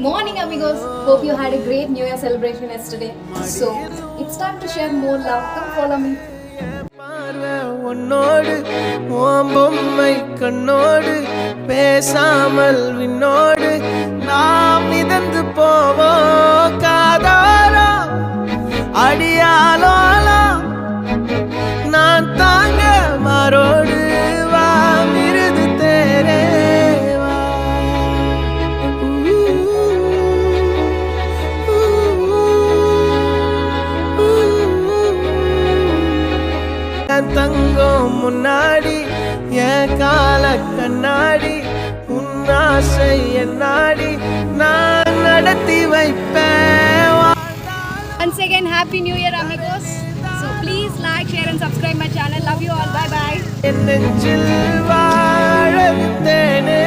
Morning amigos, hope you had a great New Year celebration yesterday. So, it's time to share more love. Come follow me. உன்னோடு ஓம்பொம்மை கண்ணோடு பேசாமல் விண்ணோடு நாம் மிதந்து போவோம் காதாரா அடியாலோலா நான் தாங்க மாரோடு வா மிருது தேரே வா தங்கம் முன்னாடி என் கால கண்ணாடி உன்னாசை என்னாடி நான் நடத்தி வைப்பேன். Once again, Happy New Year amigos. So please like, share and subscribe my channel. Love you all. Bye bye. என் நெஞ்சில் வாழ விட்டேனே